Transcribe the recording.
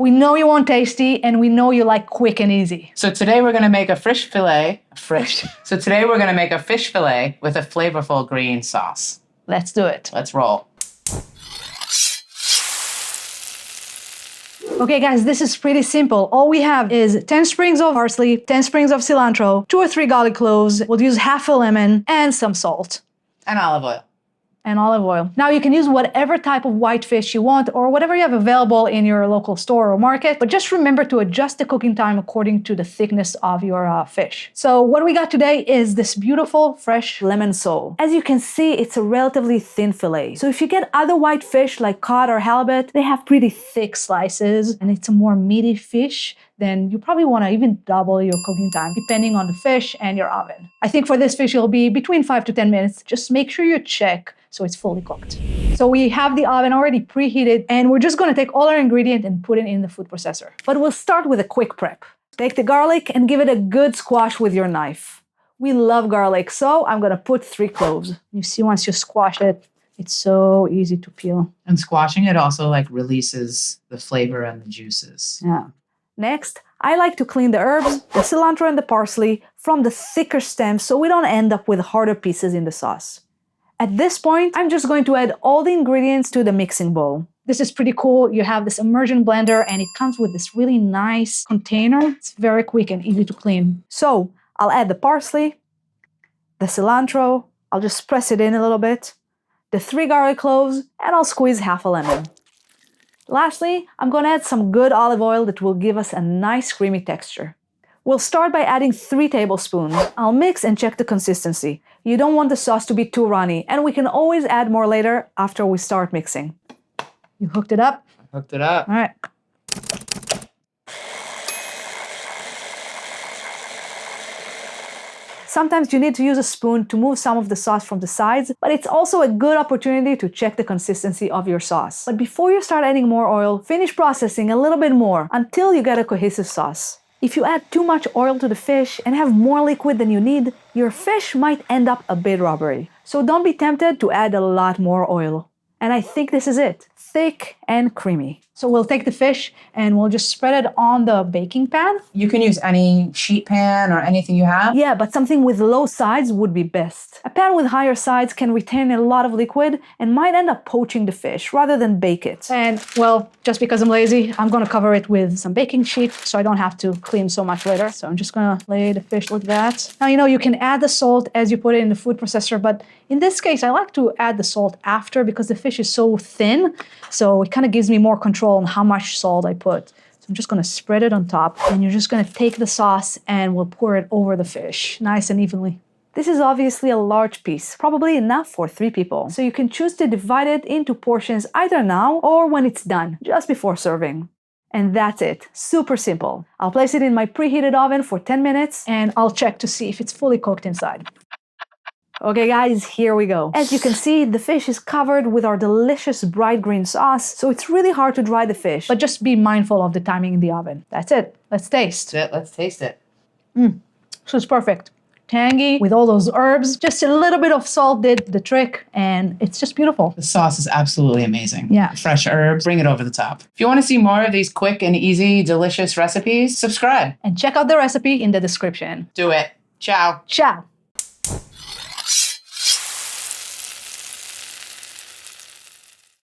We know you want tasty and we know you like quick and easy. So today we're going to make a fish fillet. So today we're going to make a fish fillet with a flavorful green sauce. Let's do it. Let's roll. Okay guys, this is pretty simple. All we have is 10 sprigs of parsley, 10 sprigs of cilantro, 2 or 3 garlic cloves. We'll use half a lemon and some salt. And olive oil. And olive oil. Now you can use whatever type of white fish you want or whatever you have available in your local store or market, but just remember to adjust the cooking time according to the thickness of your fish. So what we got today is this beautiful fresh lemon sole. As you can see, it's a relatively thin fillet. So if you get other white fish like cod or halibut, they have pretty thick slices and it's a more meaty fish, then you probably want to even double your cooking time depending on the fish and your oven. I think for this fish, it'll be between 5 to 10 minutes. Just make sure you check so it's fully cooked. So we have the oven already preheated and we're just going to take all our ingredients and put it in the food processor. But we'll start with a quick prep. Take the garlic and give it a good squash with your knife. We love garlic, so I'm going to put 3 cloves. You see, once you squash it, it's so easy to peel. And squashing it also like releases the flavor and the juices. Yeah. Next, I like to clean the herbs, the cilantro and the parsley from the thicker stems so we don't end up with harder pieces in the sauce. At this point, I'm just going to add all the ingredients to the mixing bowl. This is pretty cool. You have this immersion blender and it comes with this really nice container. It's very quick and easy to clean. So I'll add the parsley, the cilantro, I'll just press it in a little bit, the 3 garlic cloves, and I'll squeeze half a lemon. Lastly, I'm going to add some good olive oil that will give us a nice creamy texture. We'll start by adding 3 tablespoons. I'll mix and check the consistency. You don't want the sauce to be too runny, and we can always add more later after we start mixing. You hooked it up? I hooked it up. All right. Sometimes you need to use a spoon to move some of the sauce from the sides, but it's also a good opportunity to check the consistency of your sauce. But before you start adding more oil, finish processing a little bit more until you get a cohesive sauce. If you add too much oil to the fish and have more liquid than you need, your fish might end up a bit rubbery. So don't be tempted to add a lot more oil. And I think this is it. Thick and creamy. So we'll take the fish and we'll just spread it on the baking pan. You can use any sheet pan or anything you have. Yeah, but something with low sides would be best. A pan with higher sides can retain a lot of liquid and might end up poaching the fish rather than bake it. And well, just because I'm lazy, I'm gonna cover it with some baking sheet so I don't have to clean so much later. So I'm just gonna lay the fish like that. Now, you can add the salt as you put it in the food processor, but in this case, I like to add the salt after because the fish is so thin. So it kind of gives me more control on how much salt I put. So I'm just going to spread it on top and you're just going to take the sauce and we'll pour it over the fish nice and evenly. This is obviously a large piece, probably enough for 3 people. So you can choose to divide it into portions either now or when it's done, just before serving. And that's it. Super simple. I'll place it in my preheated oven for 10 minutes and I'll check to see if it's fully cooked inside. Okay guys, here we go. As you can see, the fish is covered with our delicious bright green sauce, so it's really hard to dry the fish, but just be mindful of the timing in the oven. That's it. Let's taste. That's it. Let's taste it. So it's perfect. Tangy with all those herbs. Just a little bit of salt did the trick and it's just beautiful. The sauce is absolutely amazing. Yeah. Fresh herbs, bring it over the top. If you want to see more of these quick and easy, delicious recipes, subscribe. And check out the recipe in the description. Do it. Ciao. Ciao.